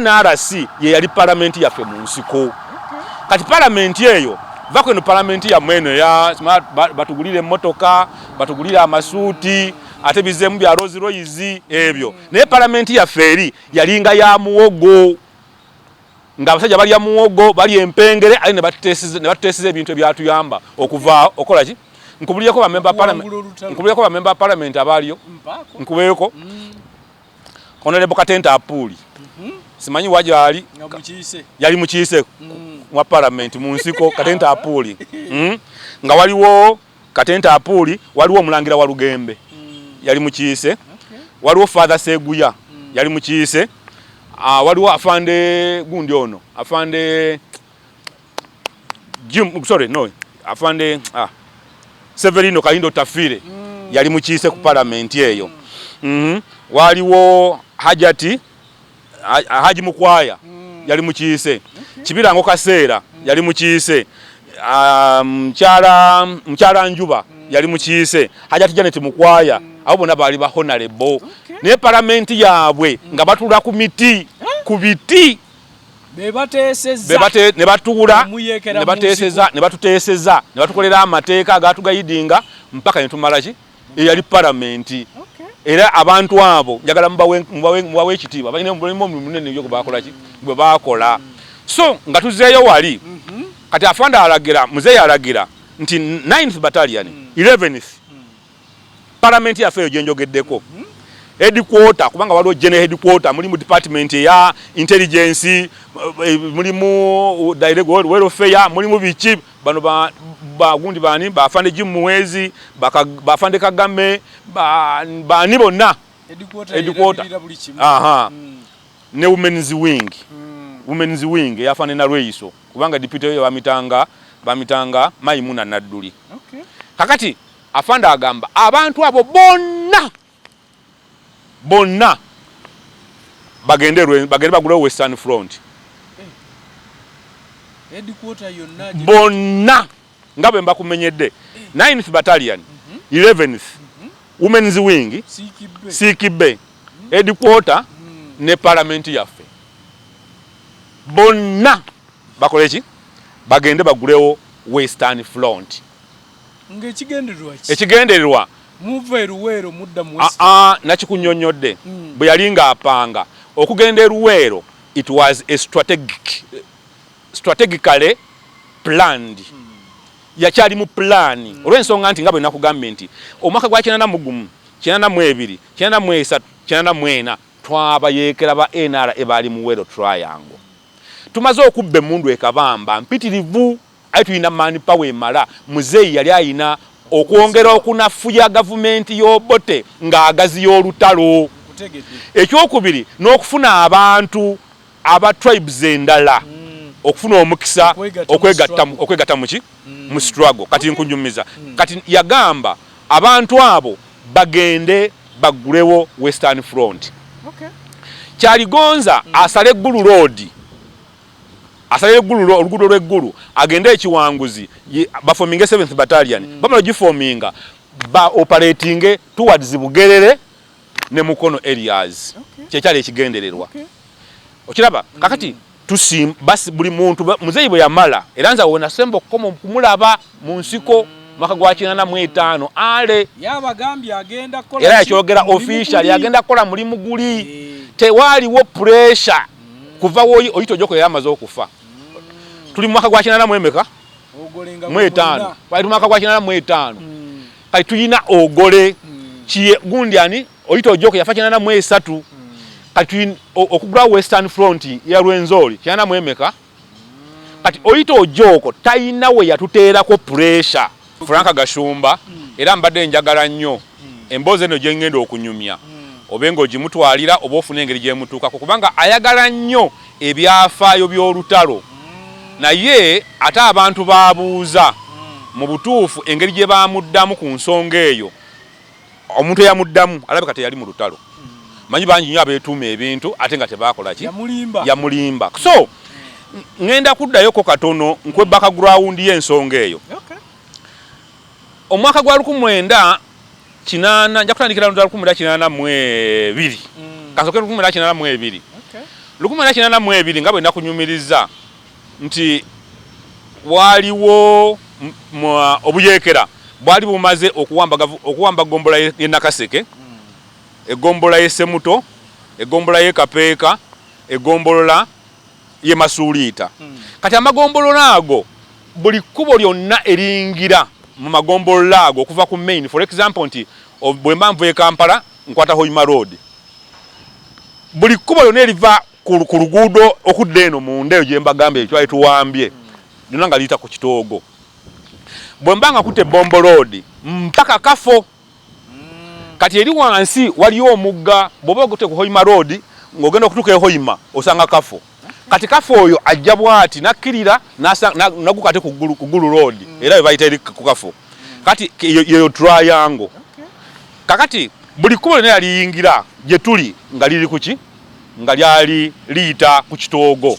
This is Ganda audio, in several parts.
NRC ye yali parliament yaffe mu nsiko. Kati parliament eyo va kweno parliament ya mweno ya batugulire emmotoka, batugulire amasuuti, ate bizemu bya Rolls Royce ebyo. Naye parliament yaffe eri yalinga ya muwogo. Nga abasajja bali ya muwogo, bali empengere, ali ne batutesiza ebintu ebyatuyamba okuva okola ki? Nkubuliyeko ba member parliament abaliyo. Nkubeyeko. Honorable Katenta Apuli. Simanyi wajali yali mukiise wa parliament mu nsiko Katenta Apuli. Nga waliwo Katenta Apuli, waliwo omulangira wa Lugembe yali mukiise. Waliwo Father Seguya yali mukiise. Waliwo afande gundi ono, afande afande Severino Kalindo Tafire yali mukiise ku parliament eyo. Waliwo Haji Mukwaya yali mukiise. Kibirango Kaseera yali mukiise. Mkyala Njuba yali mukiise. Hajati Janet Mukwaya abo bonna bali ba honorable. Ne parliament yaabwe nga batula ku miti ku biti bebateseza ne batuula ne bateseza ne batuteseza ne batukolera amateeka agatugayidinga mpaka netumala ki yali parliament. Era abantu abo njagala mubawe ekitiibwa balina mulimu munene byo bakola ki bwe bakola. So nga tuzeeyo wali kati afanda alagira muzeeyi alagira nti 9th battalion 11th parliament yafeyo gyenjogeddeko headquarter kubanga waliwo general headquarter mulimu department ya intelligence mulimu direct welfare mulimu bichi bano bagundi bani bafande jimuwezi bafande Kagame bani bonna headquarter ne women's wing yafane na Lweiso kubanga deputy bamitanga Maimuna Nadduli. Kakati afanda agamba abantu abo bonna bagende bagule Western Front. Headquarter yonna bonna ngabe mbakumenyedde 9th battalion 11th women's wing Sikibe headquarter ne parliament yaffe bonna bakole ki bagende bagulewo Western Front. Ekigendererwa muve Luweero mudda mu nakikunyonyodde bwe yalinga apanga okugenda Luweero. It was a strategically planned. Yakyali mu plan olw'ensonga nti nga bwe nakugambye nti omwaka gwa 1991 92 93 94 twabayeekera ba NRA ebali mu Luweero triangle. Tumaze okubba emundu ekabamba mpitirivu ayi tulina manpower emala. Muzeeyi yali ayina okwongera okunafuya gavumenti y'Obote ng'agazi y'olutalo. Ekyokubiri n'okufuna abantu aba tribes endala okufuna omukisa okwegatta mu struggle. Kati nkunyumiza kati yagamba abantu abo bagende bagulewo Western Front. Kyaligonza asale Eggulu Road, asale Eggulu oluguudo lw'Eggulu agende ekiwanguzi baforminge 7th battalion bamala giforminga ba operating towards Bugerere ne Mukono areas. Kyekyali ekigendererwa. Okiraba kakati tusim basi buli muntu muzeeyi bwe yamala era nza wona sembo komo kumulaba mu nsiko mwaka gwa 1995 ale yabagambye agenda kola era yakyogera official yagenda kola mulimu guli tewaliwo pressure kuva woyi oyito joko yamaze okufa. Tuli mwaka gwa 1995 mwetano wali mwaka gwa 1995 kati tuyina ogole kiye gundi ani oyito joko yafa 1993 kati okugula Western Front ya Lwenzori 1995 kati oyito ojoko tayina we yatuteerako pressure. Franka Gashumba era mbadde njagala nnyo emboze eno gyengenda okunyumya obengo gimutwalira oba ofuna engeri gyemutuukako kubanga ayagala nnyo ebyafaayo by'olutalo. Naye ate abantu babuuza mu butuufu engeri gye bamuddamu ku nsonga eyo omuntu eyamuddamu alabika teyali mu lutalo. Manyi bangi nnyo abeetuuma ebintu ate nga tebakola ki yamulimba. So ngenda kuddayoko katono nkwe background y'ensonga eyo. Omwaka gwa 1998 nja kutandikira 1982 kasokera 1982 1882 nga bwe nakunyumiriza nti waliwo obuyeekera bwali bumaze okuwamba gombola ye Nakaseke, egombola ye Semuto, egombola ye Kapeeka, egombolola ye Masuuliita. Kati amagombolola ago buli kkubo lyonna eringira mu magombolola ago okuva ku main, for example nti bwe mba nvuye Kampala nkwata Hoima Road, buli kkubo lyonna eriva ku luguudo okudda eno mu ndeeyo gye mbagambye twali tuwambye lyonna nga liyita ku Kitoogo. Bwe mba nga kutte Bombo Road mpaka Kafo, kati eri wansi waliyo omugga, bw'oba okutte ku Hoima Road ng'ogenda okutuuka e Hoima osanga Kafo. Kati Kafo oyo ajja bwati nakkirira nagukate ku Gulu Road era bwe bayita eri ku Kafo. Kati yeyo triangle. Kakati buli kkubo lyonna yaliyingira gye tuli nga liri ku ki? Nga lyali liyita ku Kitoogo.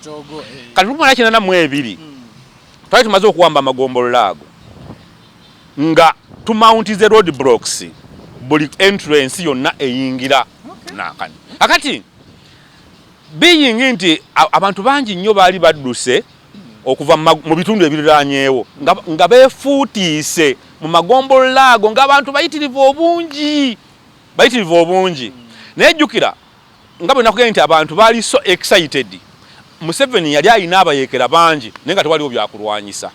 Kati 1882 twali tumaze okuwamba amagombolola ago nga tumountize road blocks buli entrance yonna eyingira nakani. Akati being nti abantu bangi nnyo baali badduse okuva mu bitundu ebiriraanyeewo nga beefuutiise mu magombolola ago ng'abantu bayitirivu obungi. Naye jjukira nga bwe nakugenda nti abantu baali so excited. Museveni yali alina abayeekera bangi naye nga tewaliwo byakulwanyisa.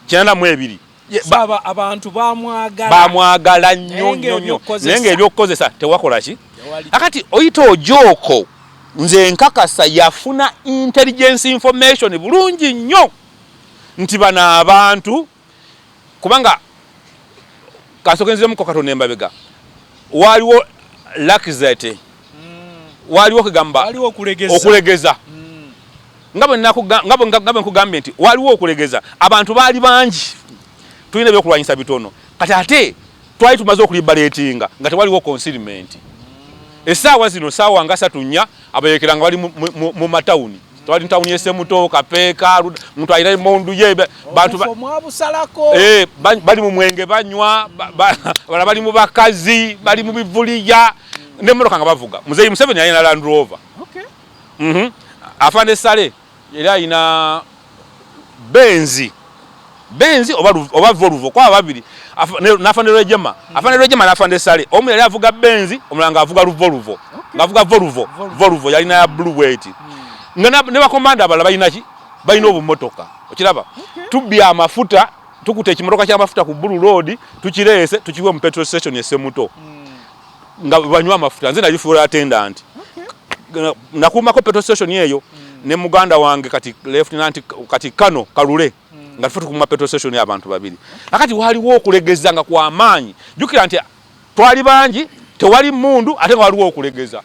92 abantu bamwagala nnyo naye ng'ebyokukozesa tewakola ki? Akati oyita Ojooko nze nkakasa yafuna intelligence information bulungi nnyo nti bano abantu kubanga kasokenzemu ko Katonda emabega waliwo lakizete waliwo kugamba okulegeza nga bwe nkugambye nti waliwo okulegeza abantu baali bangi tulina ebyokulwanyisa bitono kati ate twali tumaze okulibaleetinga nga tewaliwo consignment. Essaawa zino saawa nga 3 abayeekera nga bali mu matawuni. Twali ntawuni Semuto, Kapeeka, muntu ayina Mondu ye bantu bali mu mwenge banywa, bali mu bakazi, bali mu bivuliya n'emmotoka nga bavuga. Muzeeyi Museveni alina Land Rover. Afande Sale era alina Benzi oba Volvo kwa babiri n'afande Rwejema. Afande Rwejema n'afande Sale omu yali avuga Benzi omulala ng'avuga Volvo. Ng'avuga Volvo yalina ya blue weight. Ne bakomanda abalala balina ki? Balina obumotoka. Okiraba? Tubya amafuta, tukute ekimotoka ky'amafuta ku Blue Road, tukireese tukiwe mu petrol station ya Semuto. Nga banywa amafuta. Nze nagifuula attendant. Nakumako petrol station eyo ne muganda wange kati lieutenant kati Kano Kalule. Nga tufutu ku petrol station y'abantu babiri. Akati waliwo okulegeza nga kwa amaanyi. Jukira nti twali bangi tewali mundu ate nga waliwo okulegeza.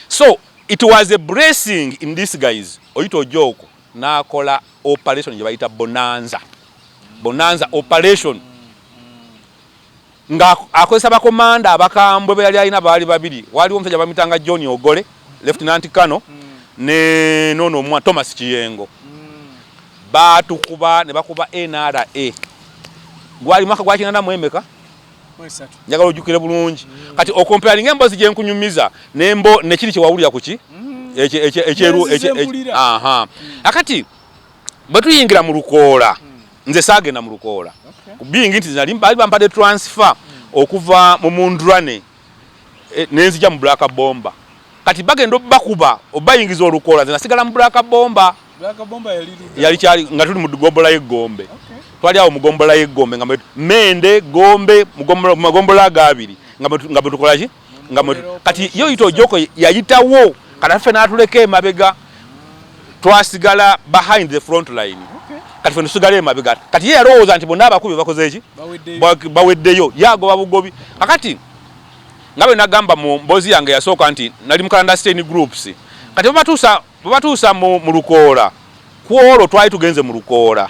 So it was a blessing in disguise. Oyita Ojooko n'akola operation gye bayita Bonanza operation. Nga akozesa bakomanda abakambwe be yali alina baali babiri. Waliwo omusajja bamitanga John Ogole, Lieutenant Kano, ne nono Thomas Kiyengo. Batukuba ne bakuba NRA. Gwali mwaka gwa 19 njagala ojjukire bulungi. Kati okomparing embozi gye nkunyumiza nembo nekiri kye wawulira kuki ekyeru akati bwe tuyingira mu Lukoola nze saagenda mu Lukoola kubingi nti nali bali bampadde transfer okuva mu Mundurane nenzija mu Black Bomba. Kati bagenda bakuba obayingiza Olukoola nze nasigala mu Black Bomba yali kyali nga tuli mu gombola y'Egombe. Twali awo mugombola y'Egombe nga Mende Gombe mugombola gabiri nga betukola ki nga kati yo yito Ojooko yayitawo katafe n'atuleka emabega twasigala behind the front line. Kati feno tusigala emabega kati ye yalowooza nti bonna abakubi bakoze ki baweddeyo yagoba bugobi. Akati nga bwe nagamba mu mbozi yange yasooka nti nali mu clandestine groups. Kati batuusa mu Lukoola ku olwo twali tugenze mu Lukoola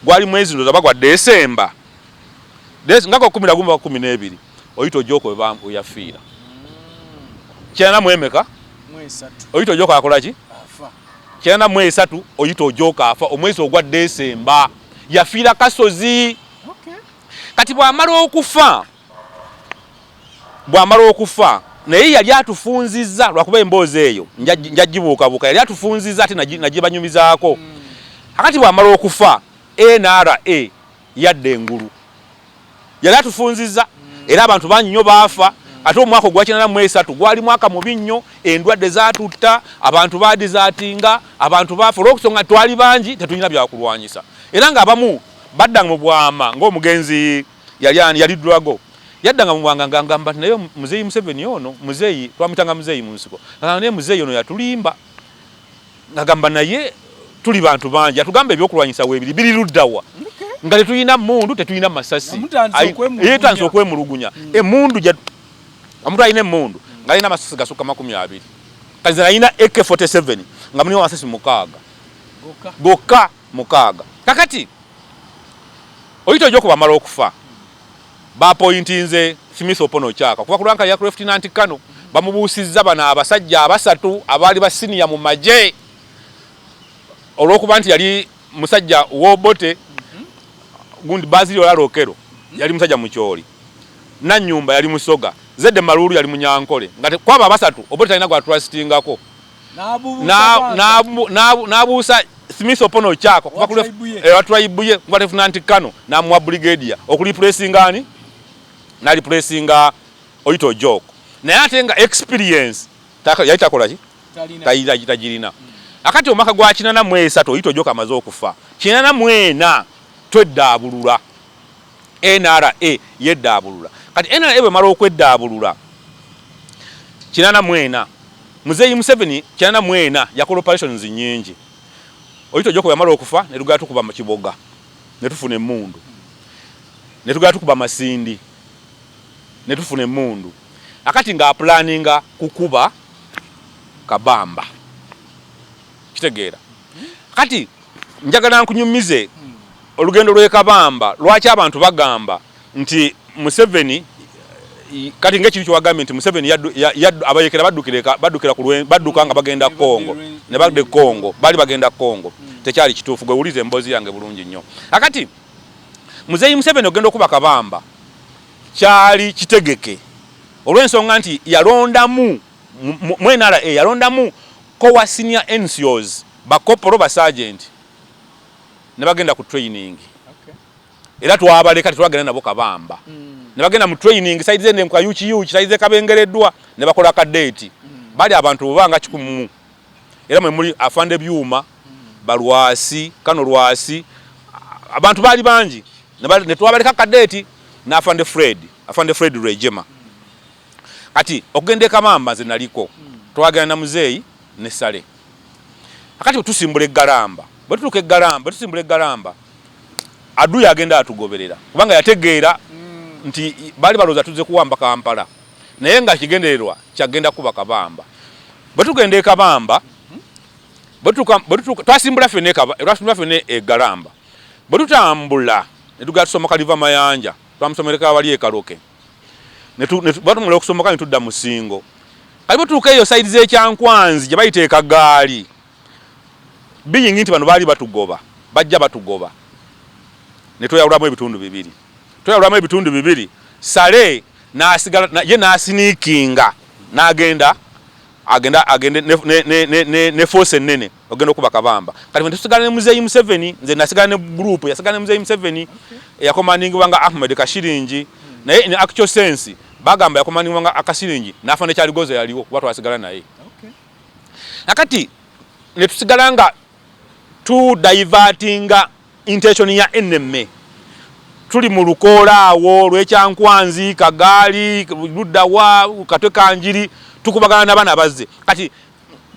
gwali mwezi ndoza bagwa December ngako 11 oyita Ojooko yafiira. Kyana mwemeka oyita Ojooko akola ki? Kyana mwesatu oyita Ojooko afa omwezi ogwa December yafiira Kasozi. Kati bw'amala okufa naye yali atufunzizza lwakuba emboozi eyo njagibuukabuuka yali atufunzizza ate nagibanyumizaako akati bw'amala okufa NRA yadda engulu yali atufunzizza era abantu bangi nnyo baafa ate omwaka ogwa 1983 gwali mwaka mubi nnyo endwadde zaatutta abantu baadizaatinga abantu baafa olw'okusonga twali bangi tetulina byakulwanyisa era ng'abamu baddanga mu bwama ng'omugenzi yali Drago yaddanga mu bwanga ngamba naye muzeeyi Museveni ono muzeeyi twamutanga muzeeyi mu nsiko naye muzeeyi ono yatulimba ngagamba naye tuli bantu bangi atugamba ebyokulwanyisa weebiri biri luddawa nga tetulina mundu tetulina masasi yetanze okwemulugunya emundu omuntu alina emundu ng'alina amasasi gasukka 20 kazi alina AK47 nga mulimu amasasi 6 gokka 6 kakati oyita ojja okubamala okufa bapointinze Smith Opono Chaka kuba kulanka ya Lieutenant Kano bamubuusizza bana abasajja abasatu abaali ba senior mu maje olw'okuba nti yali musajja w'obote gundi Bazili Olarokero yali musajja mukyoli Nanyumba yali Musoga Zedde Malulu yali Munyankole nga kwaba abasatu obote talina gwa trustingako n'abuusa Smith Opono Chaka kuba watwaibuye kuba Lieutenant Kano n'amuwa brigadier okulipressinga ani n'alipressinga Oyito Joko naye ate nga experience yali takola ki tagirina akati omwaka gwa 83 Oyito Joko amaze okufa 84 tweddaabulula NRA yeddaabulula kati NRA bwe mala okweddaabulula 84 Muzeeyi Museveni 84 yakola operations nyingi Oyito Joko yamala okufa ne tugala tukuba mu kiboga ne tufuna emmundu ne tugala tukuba Masindi ne tufuna emmundu akati nga planinga kukuba Kabamba kitegeera kati njagala nkunyumize olugendo lwe Kabamba lwaki abantu bagamba nti Museveni kati ng'ekintu ky'wagambye nti Museveni abayekera badduka nga bagenda Kongo ne badde Kongo bali bagenda Kongo tekyali kituufu gwe wulize emboozi yange bulungi nnyo akati Muzeeyi Museveni ogenda okuba Kabamba kyali kitegeke olw'ensonga nti yalondamu NRA yalondamu kowa senior NCOs bakopolo ba sergeant ne bagenda ku training era twabaleka tetwagenda nabo Kabamba ne bagenda mu training saidize ne kwa UCU saidize kabengereddwa ne bakola kadeti bali abantu bubanga 100 era mwe muri afande byuma balwasi Kano Lwasi abantu bali bangi ne twabaleka kadeti na afande Fred Rejema kati okugende Kabamba nze naliko twagenda na Muzeeyi ne Sale akati tusimbule Galamba batutuke Galamba tusimbule Galamba adu yagenda atugoberera kubanga yategeera nti bali baloza tuze kuwamba Kampala naye nga kigendererwa kyagenda kuba Kabamba batugende Kabamba batutuka twasimbula fene Galamba batutambula netugala tusomoka liva Mayanja twamusomereka abali Kaloke batumula okusomoka netudda Musingo kali batutuka eyo side z'Ekyankwanzi gye bayiteeka gaali biyingi nti bano baali bajja batugoba ne tweyawulamu ebitundu bibiri Sale n'asigala ye n'asiniikinga n'agenda ne force ennene ogenda okuba Kabamba kati bwe tusigala ne Muzeeyi Museveni nze nasigala ne group yasigala ne Muzeeyi Museveni yakomandingibwanga Ahmed Kashiringi naye in actual sense bagamba yakomandingibwanga Akashiringi n'afa ne Kyaligoza yaliwo kuba twasigala naye nakati ne tusigala nga tu divertinga intention ya NMA tuli mu lukoola awo lw'Ekyankwanzi Kagaali Luddawa Katwe Kanjiri tukubagana n'abaana bazze kati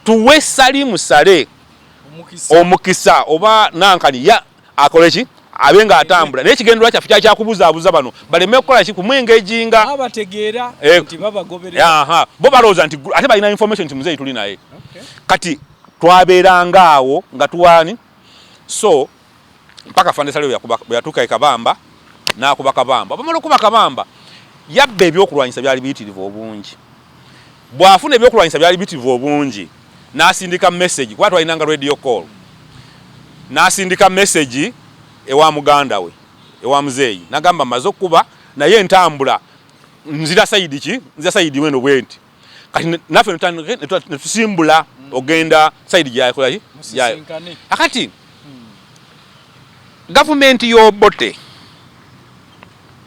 tuwe Salimu Sale omukisa oba nankani ya akoleki abenga atambula naye kigendera kyaffe kyakubuzaabuza bano baleme okukola ki kumwengejinga abategeera nti babagoberera bo balowooza nti ate balina information nti Muzeeyi tuli naye kati twabeeranga awo nga tuwaani so mpaka Fande Sale yatuuka Kabamba n'akuba Kabamba bamala okuba Kabamba yabba ebyokulwanyisa byali biyitirivu obungi bw'afuna ebyokulwanyisa byali biyitirivu obungi n'asindika message kuba twalinanga radio call n'asindika message ewa muganda we ewa Muzeeyi n'agamba maze okuba naye entambula nzira sayidi weno bwenti kati naffe ne tusimbula ogenda side gyakolaki yayo akati gavumenti y'Obote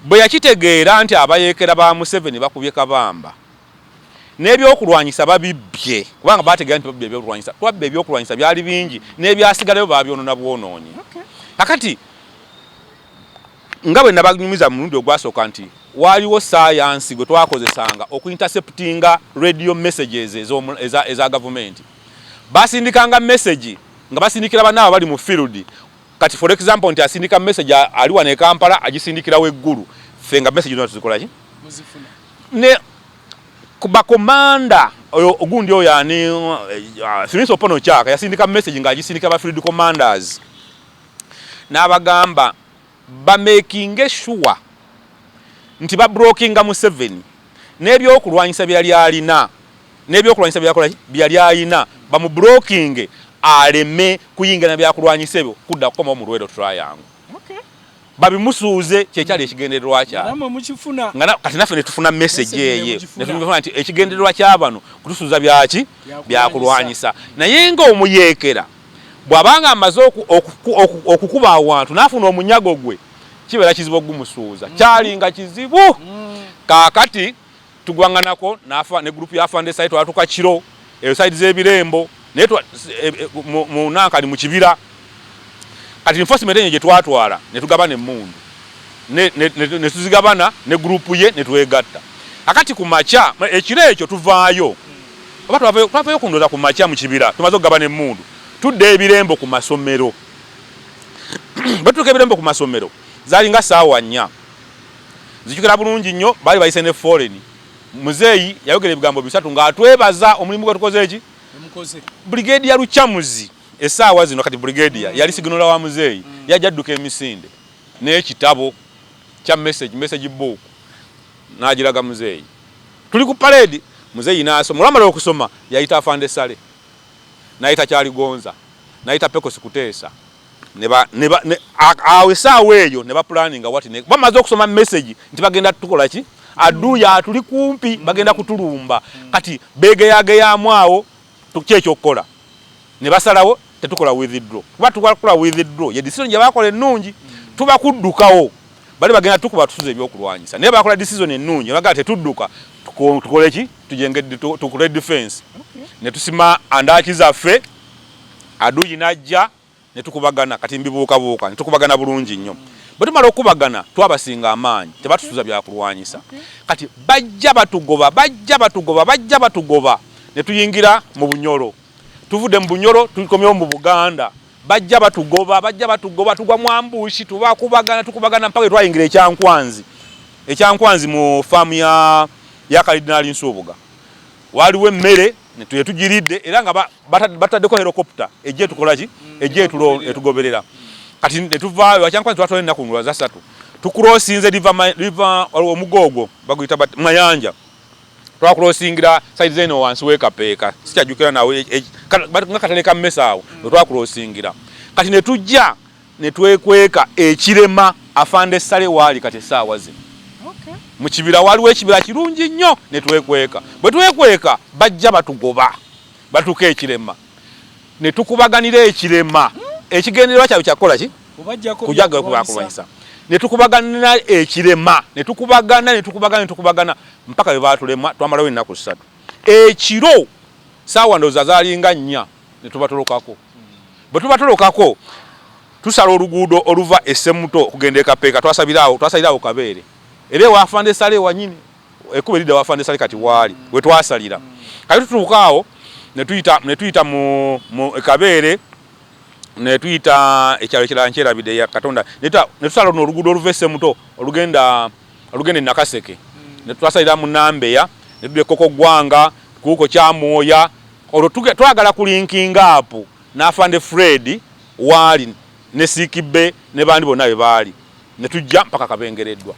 bwe yakitegeera nti abayeekera ba Museveni bakubye kabamba n'ebyokulwanyisa babibbye kubanga bategeera nti babbye ebyokulwanyisa twabba ebyokulwanyisa byali bingi n'ebyasigalayo baabyonoona bwonoonyi akati nga bwe nabanyumiza mu mulundi ogwasooka nti waliwo science gwe twakozesanga okuinterceptinga radio messages eza gavumenti basindikanga message nga basindikira banaaba bali mu field kati for example nti asindika message ali wane e Kampala agisindikira weggulu fenga message zino tuzikola ki muzifuna ne kuba komanda ogundi oyo yani Simiso Opono Chaka yasindika message nga agisindika ba field commanders n'abagamba ba making sure nti ba blockinga Museveni n'ebyokulwanyisa byali alina n'ebyokulwanyisa byakola byali alina ba mu blocking aleme kuyinga na byakulwanyisa ebyo kudda kukoma mu Lwero triangle babimusuuze kyekyali ekigendererwa kya namwe mukifuna ngana kati naffe ne tufuna message eye ne tumufuna nti ekigendererwa ky'abano kutusuuza byaki byakulwanyisa naye nga omuyeekera bw'abanga amaze okukuba awantu n'afuna omunyago gwe kibeera kizibu okugumusuuza kyalinga kizibu kaakati tugwanganako ne group ya Afande site twatuka kiro site z'ebirembo naye mu Nankali mu kibira kati enforcement enye gye twatwala ne tugabana emmundu ne tuzigabana ne group ye ne twegatta akati ku macha ekiro ekyo tuvaayo oba twavayo kundoza ku macha mu kibira tumaze okugabana emmundu tudde ebirembo ku masomero batuka ebirembo ku masomero zalinga saawa 4 zijukira bulungi nnyo bali bayise ne foreign muzeeyi yayogera ebigambo bisatu ng'atwebaza omulimu gwe tukoze eki brigade ya Luchamuzi esaawa zino kati brigade yali signala wa muzeeyi yajja adduka emisinde n'ekitabo kya message book n'agiraga muzeeyi tuli ku parade muzeeyi n'asoma olwamala okusoma yayita Afande Sale n'ayita Kyaligonza n'ayita Pekosi Kuteesa awe saawa eyo ne ba planning wati ne bamaze okusoma message nti bagenda tukola ki aduya tuli kumpi bagenda kutulumba kati begeyageyamu awo tukyekyo okukola ne basalawo tetukola withdraw kuba tukola withdraw ye decision gye bakola ennungi tuba kuddukawo bali bagenda tukuba tusuze ebyokulwanyisa naye bakola decision ennungi bagala tetudduka tukole ki tujenge tukole defense ne tusima andaki zaffe aduyi najja ne tukubagana kati mbibuuka ne tukubagana bulungi nnyo bwe tumala okubagana twabasinga amaanyi tebatusuza byakulwanyisa kati bajja batugoba ne tuyingira mu Bunyoro tuvudde mu Bunyoro tukomyewo mu Buganda bajja batugoba tugwa mu ambushi tukubagana mpaka twayingira ekyankwanzi mu farm ya Cardinal Nsubuga waliwo emmere ne tugiridde era nga bataddeko helicopter ejje tukolaki ejje etugoberera kati ne tuvaayo ekyankwanzi twatwala ennaku ndwa za 3 tukurosinze river omugoogo baguyita Mayanja twakurosingira side zeno wansi wekapeeka sikyajukira nawe nga katale ka mmesa awo twakurosingira kati ne tujja ne twekweka ekirema Afande Sale waali kati saawa zino mu kibira waliwo ekibira kirungi nnyo ne twekweka bwe twekweka bajja batugoba batuka ekirema ne tukubaganira ekirema ekigendererwa kyabwe kyakola ki kujaga kubakulwanyisa ne tukubaganira ekirema ne tukubagana mpaka bwe batulema twamalawo ennaku 3 ekiro saawa ndoza zalinga 4 ne tubatolokako bwe tubatolokako tusala oluguudo oluva Essemuto okugenda Kapeeka twasalirawo Kabeere era wa Afande Sale wanyini ekube lida wa Afande Sale kati waali we twasalira kati tutuukaawo ne tuyita mu Kabeere ne tuyita ekyalo kirala nkyerabide ya Katonda ne tusala oluguudo oluva Essemuto olugenda Nakaseke ne twasalira mu Nambeya ne tudde Koko Gwanga kuuko Kyamwoya olwo twagala kulinkinga apo n'Afande Fred waali ne Sikibe ne bandi bonna baali ne tujja mpaka Kabengereddwa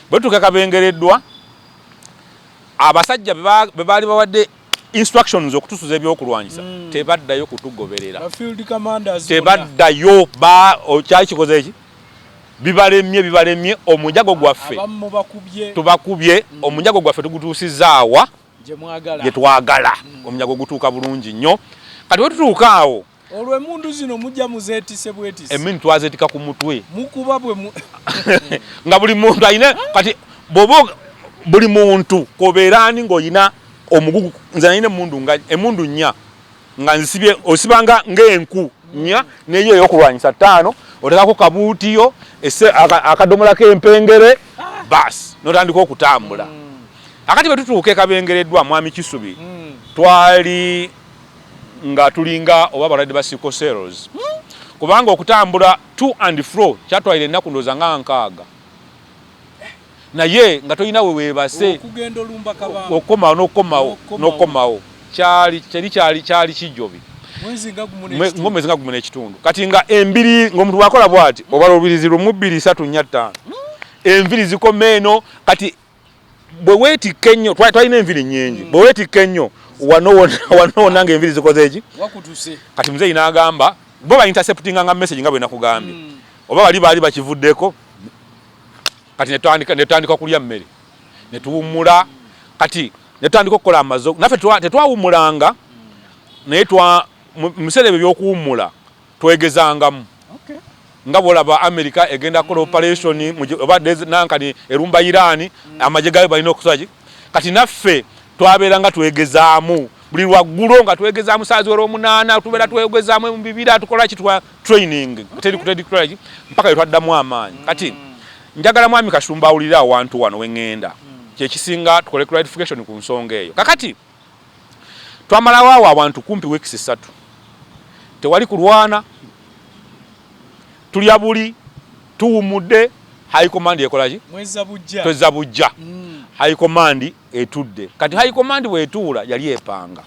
bwe tukakabengereddwa abasajja be baali bawadde instructions okutusuza ebyokulwanyisa tebaddayo kutugoberera tebaddayo kyakikoze eki bibalemye omunyago gwaffe tubakubye omunyago gwaffe tugutuusizaawa je twagala omunyago gutuuka bulungi nnyo kati wetutuuka awo olwo emundu zino mujja muzeetise bwetise emindu twazeetika ku mutwe mukuba bwe nga buli muntu ayina kati buli muntu kobeerani ng'oyina omugugu nze nayina emundu nnya nga nzisibye osibanga ng'enku nnya neyo ey'okulwanyisa 5 otekako kabuutiyo akadomola k'empengere basi notandika okutambula akati bwe tutuuka ekabengereddwa mwami Kisubi twali nga tulinga oba abalwadde ba sickle cells kubanga okutambula to and fro kyatwalira ennaku ndooza nga 6 naye nga tolina we weebase okugenda olumba kabanga n'okomawo kyali kijjobi ng'omwezi nga gumu n'ekitundu kati nga embiri ng'omuntu bw'akola bw'ati obala olubirizi lumu 2 3 4 5 enviri zikoma eno kati bwe weetikka ennyo twalina enviri nnyingi bwe weetikka ennyo wanoona nga enviri zikoze eki kati muzeeyi n'agamba bo bainterceptinga nga message nga bwe nakugambye oba baali bakivuddeko kati netutandika kulya mmere netuwummula kati netutandika okukola amazo naffe tetwawummulanga naye mubiseera ebyo by'okuwummula twegezangamu nga bwolaba America egenda kukola operation oba nankani erumba Iran amagye gayo balina okusoki kati naffe twabeeranga twegezaamu buli lwaggulo nga twegezaamu saa zero 8 tubeera twegezaamu mu bibira tukola kitwa training teri mpaka yetwaddamu amaanyi kati njagala mwami Kasumba awulira awantu wano wengenda kyekisinga tukole clarification ku nsonga eyo kakati twamalawo awo abantu kumpi weeks 3 tewali kulwana tulya buli tuwumudde high command ekolaki tweza bujja high command etudde kati high command bwetuula yali epanga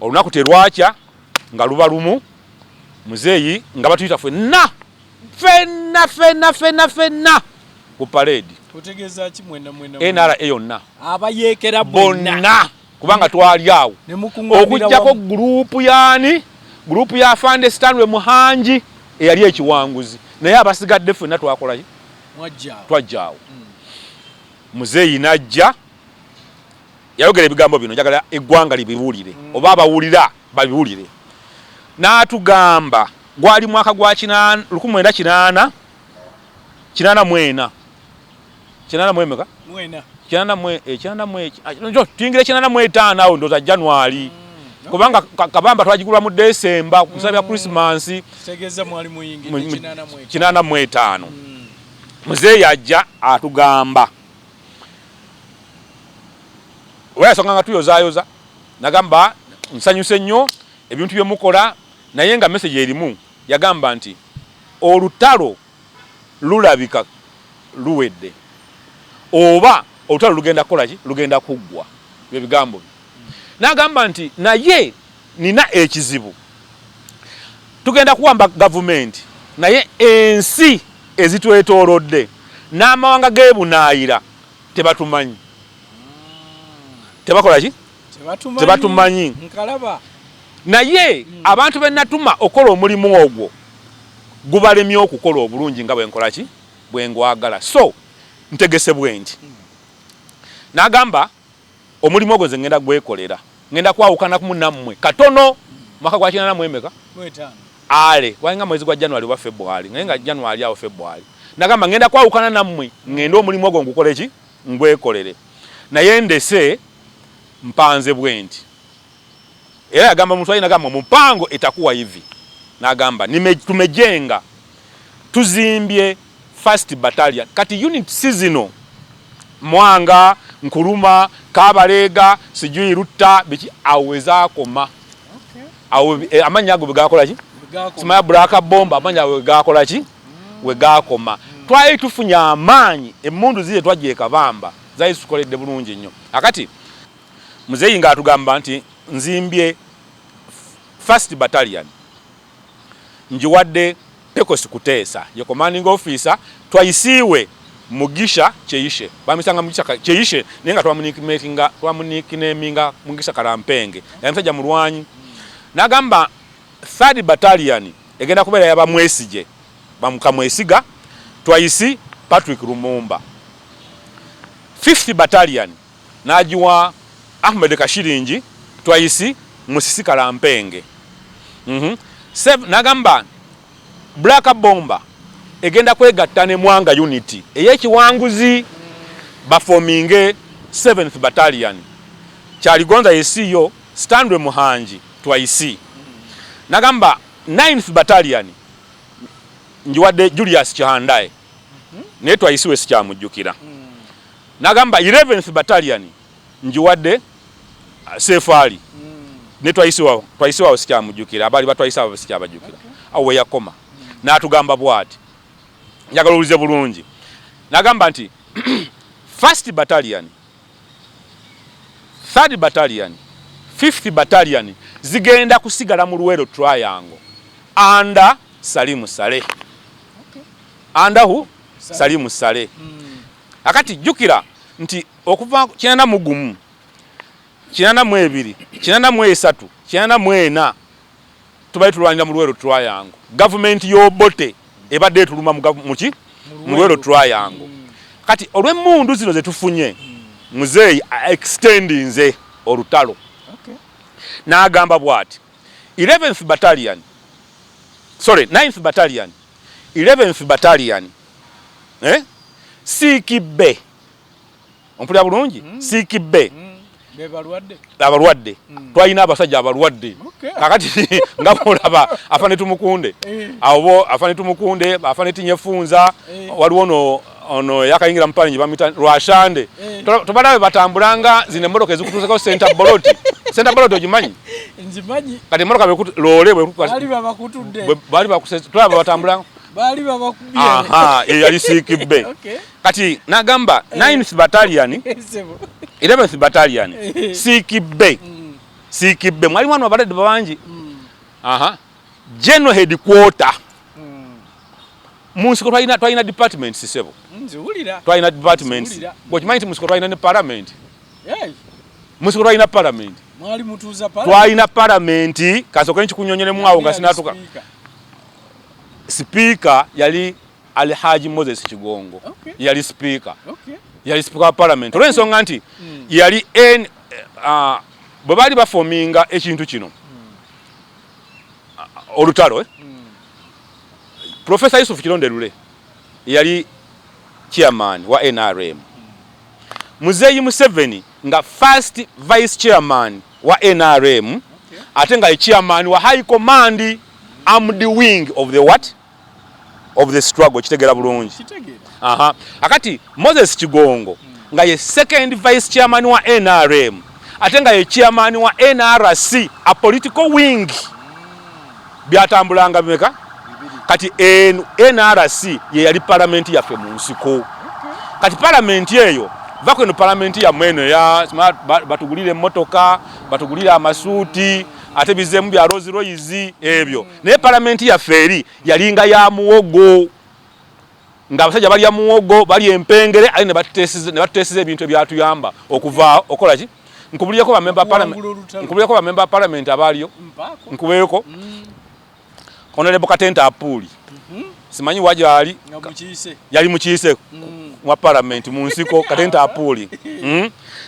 olunaku terwakya nga luba lumu muzeeyi nga batuyita fenna ku parade otegeeza ki mwena NRA yonna abayeekera bonna kubanga twali awo okujjako gurupu ya Fande Stanley Muhanji eyali ekiwanguzi naye abasigadde ffenna twakolayo twajjaawo muzeeyi najja yayogera ebigambo bino njagala eggwanga libiwulire oba abawulira babiwulire n'atugamba gwali mwaka gwa 1984 tuyingira 85 awo ndoza January kubanga kabamba twagigulwa mu December kusabya Christmas tegeza mwali muyingi 85 muzeeyi ajja atugamba wayasonga nga tuyozaayoza nagamba nsanyuse nnyo ebintu bye mukola naye nga message erimu yagamba nti olutalo lulabika luwedde oba olutalo lugenda kukola ki lugenda kuggwa bye bigambo nagamba nti naye nina ekizibu tugenda kuwamba gavumenti naye ensi ezitwetoolodde n'amawanga g'ebunaayira tebatumanyi tebakola ki tebatumanyi nkalaba naye abantu be natuma okola omulimu ogwo gubalemye okukola obulungi nga bwenkola ki bwengwagala so ntegese bwenti n'agamba omulimu ogwo nze ngenda gwekolera ngenda kwawukana ku munnammwe katono mwaka gwa 84 ale wanga mwezi gwa January wa February nga January awo February nagamba ngenda kwawukana nammwe ngenda omulimu ogwo ngukole ki ngwekolere naye ndese mpanze bwenti era yagamba mtu ayi nagamba mpango itakuwa hivi nagamba tumejenga tuzimbye first battalion kati unit seasonal Mwanga Nkuruma Kabalega sijui Ruta biki aweza koma amanya ago begakola ki simaya braka bomba amanya wegakola ki wegakoma twaye tufunya amanyi emundu zile twaje kabamba zai sukoledde bulungi nnyo akati muzeeyi nga atugamba nti nzimbye first battalion njiwadde Pecos Kuteesa ye commanding officer twayisiwe Mugisha Cheishe bamisanga Mugisha Cheishe nenga twamunikineminga Mugisha Karampenge yamsaja mulwanyi nagamba third battalion egenda kubeera yaba mwesije bamukamwesiga twayisi Patrick Lumumba. Fifth battalion najiwa Ahmed Kashiringi twice Musisikala Mpenge. Nagamba Black Bomber egenda kwegatta ne Mwanga Unity eyekiwanguzi baforminge 7th Battalion. Kyaligonza yesiyo Stanley Muhanji twice. Nagamba 9th Battalion njiwadde Julius Kihandaye ne twice we sikyamujjukira. Nagamba 11th Battalion njiwadde Sefali ne twice wao sikyamujjukira, abali batwaise abo sikyabajjukira. Awo we yakoma n'atugamba bwati njagala ulize bulungi. Nagamba nti 1st Battalion, 3rd Battalion, 5th Battalion zigenda kusigala mu Luwero Triangle under Salimu Saleh. Under who? Salimu Saleh. Akati jukira nti okuva 91, 92, 93, 94 tubaye tulwanira mu Luwero Triangle. Government y'Obote ebadde tuluma mu Luwero Triangle. Kati olw'emmundu zino ze tufunye muzeeyi extendinze olutalo. N'agamba bwati 11th Battalion, sorry 9th Battalion, 11th Battalion Sikibbe ompulira bulungi Sikibbe abalwadde twalina abasajja abalwadde kakati nga bolaba afane tumukunde abo afane tumukunde afane tinyefunza waliwo ono yakayingira mpalinyi bamita Rwashande tobalabe batambulanga zine modoka ezikutuusako Center Boloti. Center Boloti ogimanyi? Nzimanyi. Kati modoka lole bali bakuse tulaba batambulanga bali babakubye. Yali Sikibbe. Kati nagamba 9th Battalion 11th Battalion Sikibbe mwali mwana abalade babanji. General Headquarter Munsiko twalina departments sisebo. Nziwulira. Twalina departments. Bw'okimanyi Munsiko twalina ne parliament. Munsiko twalina parliament. Mwali mutuuza parliament. Twalina parliament kasooka nkikunyonyeremu awo nga sinatuka. Speaker yali Alhaji Moses Kigongo. Yali speaker. Yali speaker wa parliament. Olw'ensonga nti yali bwe baali bafominga ekintu kino olutalo Professor Yusuf Kirondelule yali chairman wa NRM. Muzeeyi Museveni nga first vice chairman wa NRM ate nga chairman wa high command armed wing of the what? Of the struggle. Kitegera bulungi. Akati Moses Kigongo nga ye second vice chairman wa NRM ate nga ye chairman wa NRC, a political wing. Byatambulanga bimeka? Kati NRC ye yali parliament yaffe mu nsiko. Kati parliament eyo vako no parliament ya mweno ya batugulire motoka, batugulire amasuuti, ate bizemu bya Rolls Royce ebyo. Naye parliament yaffe eri yalinga ya muwogo. Nga abasajja bali ya muwogo, bali empengere ali ne batutesiza ebintu ebyatuyamba okuva okola ki? Nkubuliyeko ba member parliament. Nkubuliyeko ba member parliament abaliyo. Nkubeyeko. Honorable Katenta Apuli. Simanyi wajali yali mukiise wa parliament mu nsiko Katenta Apuli.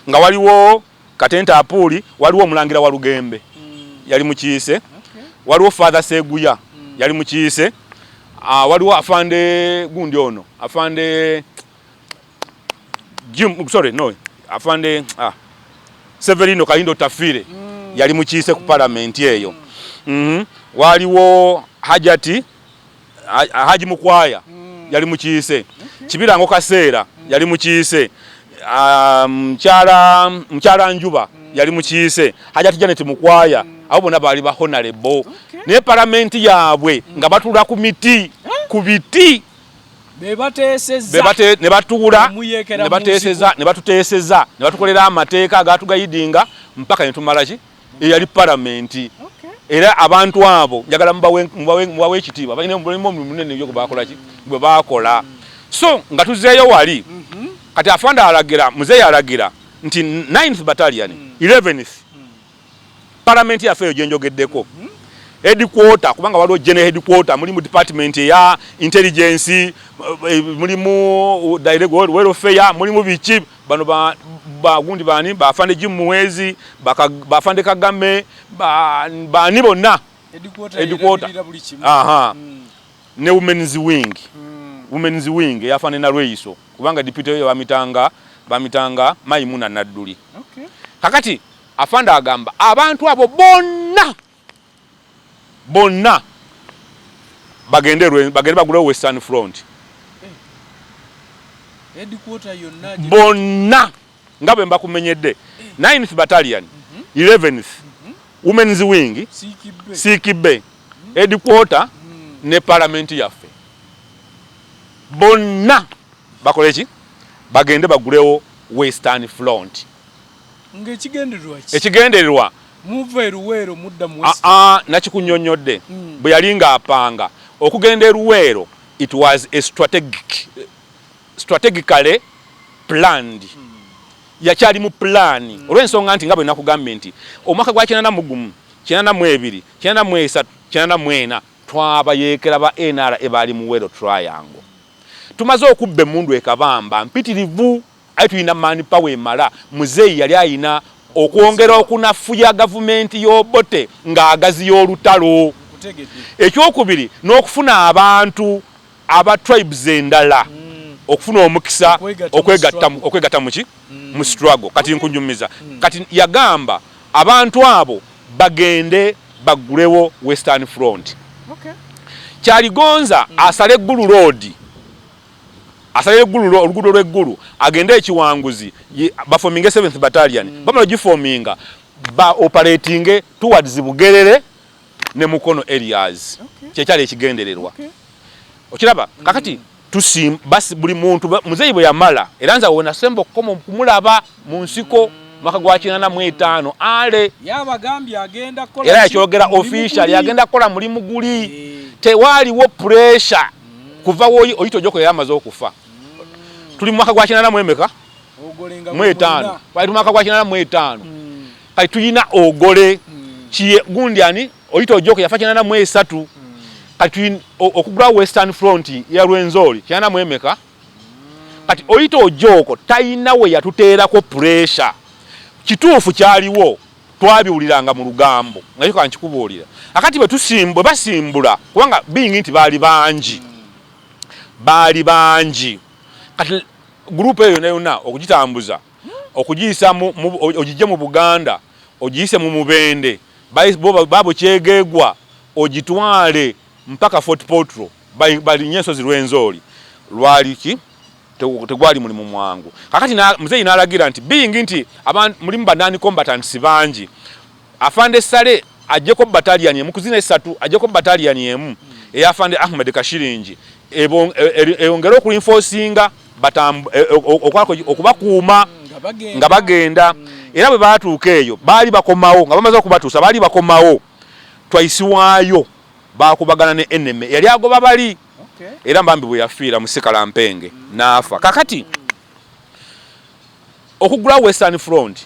Nga waliwo Katenta Apuli, waliwo Mulangira wa Lugembe. Yali mukiise. Waliwo Father Seguya. Yali mukiise. Waliwo afande gundi ono. Afande afande Severino Kalindo Tafire. Yali mukiise ku parliament eyo. Waliwo Haji Mukwaya yali mukiise. Kibirango Kaseera yali mukiise. Mkyala Njuba yali mukiise. Hajati Janet Mukwaya abo bonna bali ba honorable. Ne parliament yaabwe nga batula ku miti ku biti bebateeseza ne batuula ne bateeseza ne batuteeseza ne batukolera amateeka agatugayidinga mpaka ne tumala ki yali parliament. Era abantu abo njagala mubawe ekitiibwa balina omulimu munene byo bakola ki bwe bakola. So nga tuzeeyo wali kati afanda alagira muzeeyi alagira nti 9th Battalion 11th parliament yafeyo gyenjogeddeko headquarter kubanga waliwo general headquarter mulimu department ya intelligence mulimu direct welfare mulimu biki bano bagundi bani bafande Jimuwezi bafande Kagame bani bonna headquarter aha ne women's wing yafane na Lweiso kubanga deputy yo bamitanga Maimuna Nadduli. Okay. Kakati afanda agamba abantu abo bonna bagende bagule Western Front. Headquarter yonna bonna ngabe mbakumenyedde 9th Battalion 11th Women's Wing Sikibe headquarter ne parliament yaffe bonna bakoleki bagende bagulewo Western Front. Ekigendererwa muve Luweero mudda mu nakikunyonyodde bwe yalinga apanga okugenda Luweero it was a strategically planned. Yakyali mu plan olw'ensonga nti nga bwe nakugambye nti omwaka gwa 1991 92 93 94 twabayeekera ba NRA ebali mu Luweero Triangle. Tumaze okubba emundu ekabamba mpitirivu ayi tulina manpower emala. Muzeeyi yali ayina okwongera okunafuya gavumenti y'Obote ng'agazi y'olutalo. Ekyokubiri n'okufuna abantu aba tribes endala okufuna omukisa okwegatta muki mu struggle kati nkunyumiza kati yagamba abantu abo bagende bagulewo Western Front. Okay. Kyaligonza asale Gulu Road oluguudo lw'eggulu agende ekiwanguzi bafominge 7th Battalion bamala gifominga ba operating towards Bugerere ne Mukono areas. Kyekyali ekigendererwa. Okiraba kakati tusim basi buli muntu Muzeeyi bwe yamala era nza wona sembo komo kumulaba mu nsiko mwaka gwa 1995 ale yabagambye agenda kola era yakyogera official yagenda kola mulimu guli tewaliwo pressure kuva oyito joko yamaze okufa. Tuli mwaka gwa 1995 bali mwaka gwa 1995 kati tuyina ogole kiye gundi ani oyito joko yafa 1993 kati okugula Western Front ya Lwenzori 1995 kati oyito joko tayina we yatuteerako pressure kituufu kyaliwo twabiwuliranga mu lugambo ngayiko ankikubuulira akati bwe basimbula kubanga bingi nti baali bangi kati group eyo yonna okugitambuza okugiyisa ogijje mu Buganda ogiyise mu Mubende babo kyegegwa ogitwale mpaka Fort Portal bali nyensozi Lwenzori lwaliki tegwali mulimu mwangu. Kakati Muzeeyi n'alagira nti bingi nti mulimu banani combatants bangi afande Sale ajjeko battalion emu kuzina 3 ajjeko battalion emu eyafande Ahmed Kashiringi eyongera okulinforcinga okubakuuma nga bagenda era bwe batuuka eyo baali bakomawo nga bamaze okubatuusa baali bakomawo twayisiwaayo bakubagana ne enemy yali agoba bali era mbambi bwe yafiira mu Sekalampenge n'afa. Kakati okugula Western Front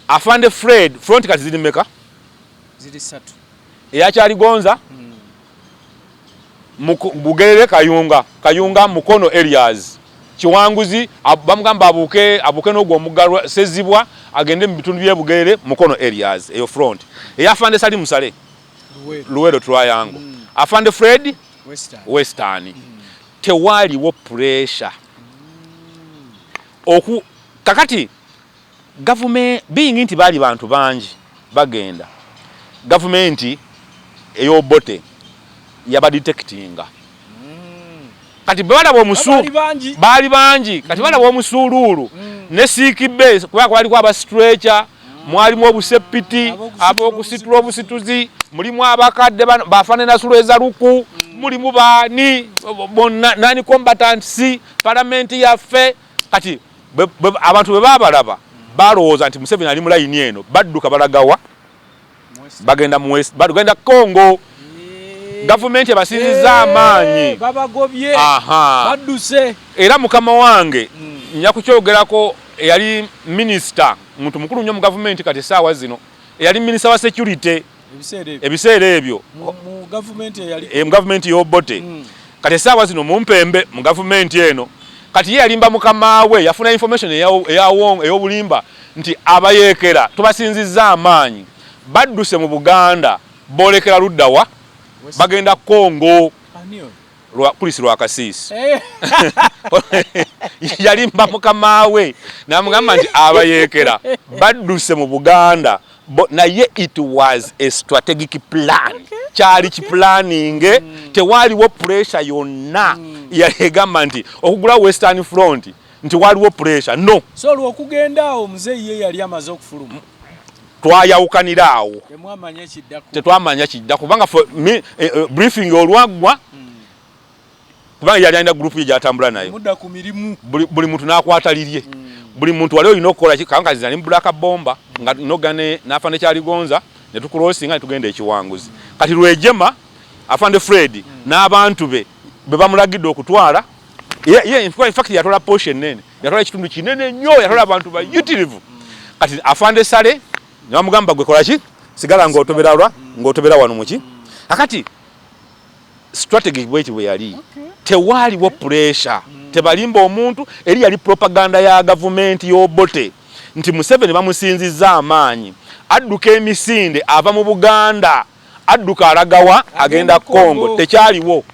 afande Fred front kati ziri meka ziri 3 eyakyaligonza Bugerere Kayunga Mukono areas kiwanguzi bamugamba abuke n'ogwo omuggalwa Sezibwa agende mu bitundu bye Bugerere Mukono areas eyo front eyafande Sali Musale Luweero Triangle afande Fred Western tewaliwo pressure kakati government bingi nti bali bantu bangi bagenda government ey'Obote yabadetectinga kati balaba bali bangi kati balaba omusululu ne Sikibe kuba kwaliko aba stretcher mwalimu obusepiti abokusitula obusituzi mulimu abakadde bafane Nasulu Ezaluku mulimu bani nani combatants parliament yaffe kati abantu bebabalaba balowooza nti Museveni ali mu line eno badduka balagawa bagenda mu West bagenda Congo government yabasiriza amaanyi babagobye badduse era mukama wange nyakukyoogerako eyali minister muntu mukulu nnyo mu government kati saawa zino eyali minister wa security ebiseera ebyo mu government y'Obote kati saawa zino mumpembe mu government eno kati ye yalimba mukama we yafuna information ey'obulimba nti abayeekera tubasinzizza amaanyi badduse mu Buganda boolekera luddawa bagenda Kongo polisi Lwakasiisi yalimba mukama we n'amugamba nti abayeekera badduse mu Buganda naye it was a strategic plan kyali kiplanning tewaliwo pressure yonna yagamba nti okugula Western Front nti waliwo pressure no so lw'okugenda awo muzeeyi ye yali amaze okufuluma twayawukanira awo temwamanya kiddako tetwamanya kiddako kubanga briefing olwaggwa kubanga yali alina group ye gyatambula nayo mudda ku mirimu buli muntu n'akwata lirye buli muntu wali olina okukola kikanga zina ni black bomba nga nogane n'afande kyaligonza ne tukulosinga ne tugenda ekiwanguzi kati Lwejema afande Fred n'abantu be bamulagidde okutwala ye in fact yatola portion nene yatola ekitundu kinene nnyo yatola abantu bayitirivu kati afande Sale nabamugamba gwe kola ki sigala ng'otobera wano muki akati strategy bweti bwe yali tewaliwo pressure tebalimba omuntu eri yali propaganda ya government y'Obote nti Museveni bamusinzizza amaanyi adduka emisinde ava mu Buganda adduka alagawa agenda Kongo tekyaliwo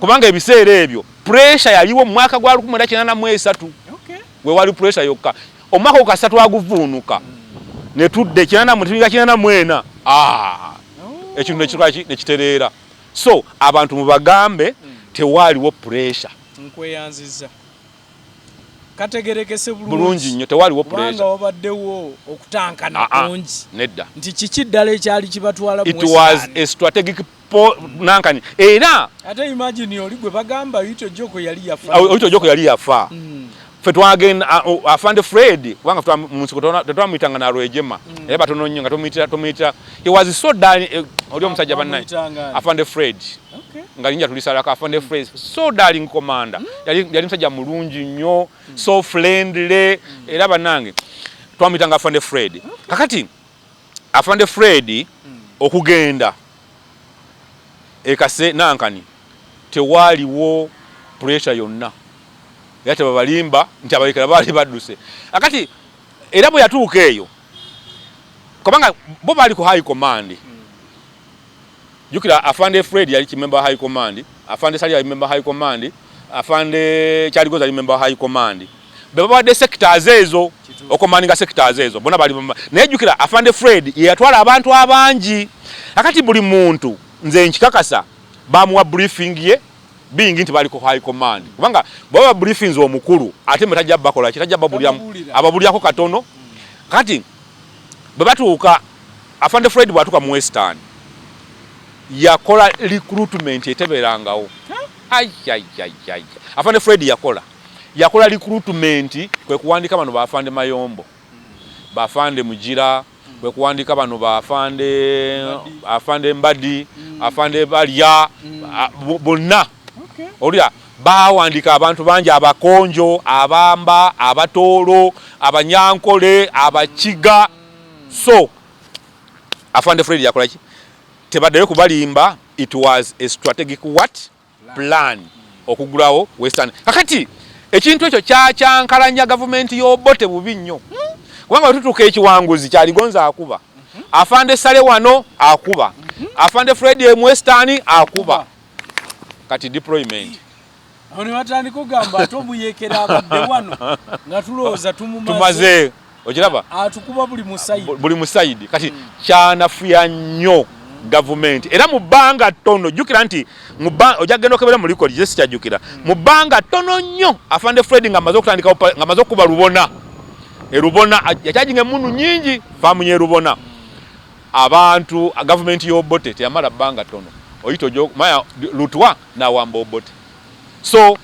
kubanga ebiseera ebyo pressure yaliwo mu mwaka gwa 1983 we wali pressure yokka omwaka okasatu aguvuunuka ne tudde 1984 ekintu nekitereera so abantu mubagambe tewaliwo pressure nkweyanziza kategerekese bulungi nnyo tewaliwo pressure kubanga wabaddewo okutankana kungi nedda nti kiki ddala ekyali kibatwala it was a strategic nankani era ate imagine oli gwe bagamba Oyito Joko yali yafa fe twagenda afande Fred kubanga tetwamuyitanga na Lwejema naye batono nnyo nga tomuyita he was so darling oli omusajja bannaye afande Fred nga linja tulisalako afande Fred so darling commander yali musajja mulungi nnyo so friendly era bannange twamuyitanga afande Fred kakati afande Fred okugenda ekase nankani tewaliwo pressure yonna yate babalimba nti abayekera bali badduse akati era bwe yatuuka eyo kubanga bo bali ku high command jukira afande Fred yali kimember high command afande Sali yali member high command afande Kyaligoza yali member high command bebabadde sectors ezo okomaninga sectors ezo bona bali naye jukira afande Fred yatwala abantu abangi akati buli muntu nze nkikakasa bamuwa briefing ye being nti bali ku high command kubanga baba briefings omukulu ate metajja bakola kitajja ababulyako katono kati babatuuka afande Fred bwatuka mu Western yakola recruitment eteberangawo afande Fred yakola recruitment kwe kuwandika bano bafande Mayombo bafande Mujira kwe kuwandika bano afande Mbadi afande Balya bonna olya bawandika abantu bangi abakonjo abamba abatoolo abanyankole abakiga so afande Fred yakola ki tebaddeyo kubalimba it was a strategic plan okugulawo Western kakati ekintu ekyo kyakyankalanya government y'Obote bubi nnyo kubanga tutuuka ekiwanguzi Kyaligonza akuba afande Sale wano akuba afande Fred mu Western akuba kati deployment oni watani kugamba atobuyekera abadde wano nga tulooza tumaze okiraba atukuba buli musaidi kati kyanafuya nnyo government era mu bbanga ttono jjukira nti ojagenda okebera mu likodi je sikyajjukira mu bbanga ttono nnyo afande Fred nga amaze okutandika nga amaze okuba Lubona Rubona yakyajinga emundu nyingi famunye Rubona abantu government y'Obote teyamala bbanga ttono Oyito Joko maya lutwa na wamba Obote so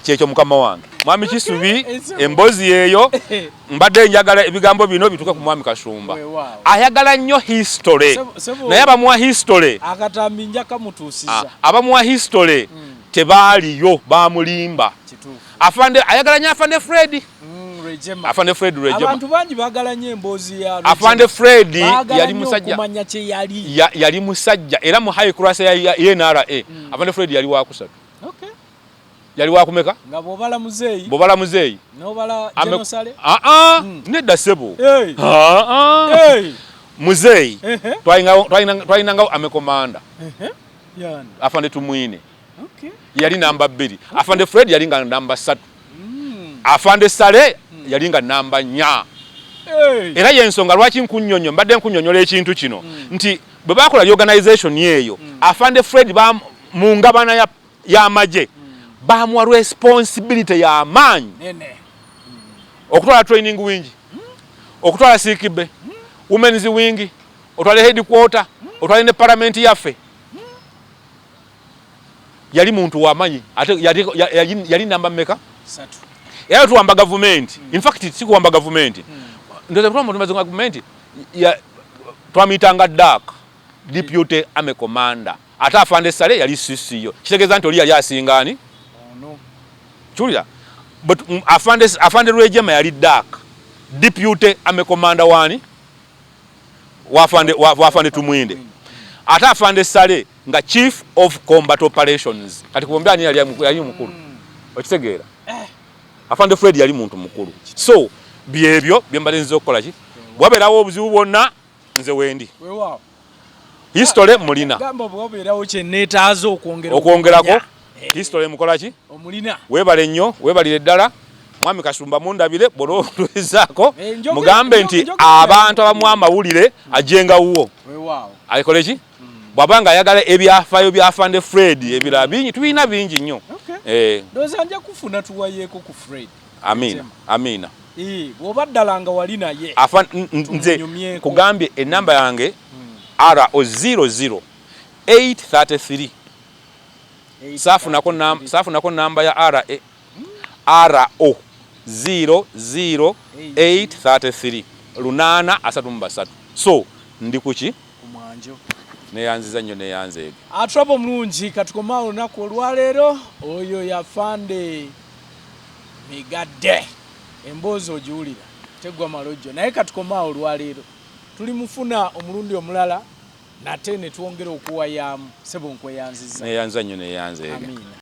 kyekyo mukama wange mwami Kisubi embozi yeyo mbadde njagala ebigambo bino bituke ku mwami Kashumba ayagala nnyo history naye abamuwa history akatambi njaka mutuusiza abamuwa history tebaaliyo bamulimba afande ayagala nnyo afande Fred afande Fred Rejema abantu bangi bagala nnyo emboozi ya afande Fred yali musajja kumanya kye yali musajja era mu high class ya NRA afande Fred yali wakusatu yali wakumeka nga bobala muzeeyi bobala muzeeyi nobala genosale nedda sebo hey muzeeyi twalina nga amekomanda afande tumwine yali namba 2 afande Fred yali nga namba 3 afande Sale yali nga namba 4 era yensonga lwaki nkunyonyo mbadde nkunyonyola ekintu kino nti bwe bakola reorganization yeeyo afande Fred mu ngabana y'amagye bamuwa responsibility y'amaanyi okutwala training wing okutwala sikibe women's wing otwala headquarter otwala ne parliament yaffe yali muntu w'amaanyi ate yali namba mmeka 3 era tuwamba government in fact sikuwamba government ndoze kwa muntu mazungu government twamitanga DAC deputy army commander ata afande Sale yali CCO kitegeeza nti oli yali asingani chulira but afande Rwejema yali DAC deputy army commander wani wafande Tumwinde ata afande Sale nga chief of combat operations kati kuombea ni yali mukulu okitegeera afande Fred yali muntu mukulu so byebyo byembalenze okukola ki bwaberawo obuzibu bwonna nze wendi wewa history mulina gamba bwaberawo kye neetaazo okwongerako history mukola ki omulina webale nnyo webalire ddala mwami Kasumba mundabire bolowezako mugambe nti abantu abamu amawulire ajenga wuwo wewa alikole ki bwabanga ayagala ebyafaayo bya afande Fred ebirala bingi tulina bingi nnyo doza nja kufuna tuwayeeko ku Fred amina bw'oba ddala nga wali naye nze kugambye enamba yange RO00 833 saafunako namba ya RO 00833 833 so ndi kuki kumwanjo neyanziza nnyo neyanzeege atrabo mulungi katukomawo olunaku olwaleero oyo yafande Migadde emboozi ogiwulira tegwa malojjo naye katukomawo olwaleero tuli mufuna omulundi omulala nate ne twongera okuwayaamu sebo nkweyanziza neyanza nnyo neyanzeege. Amina.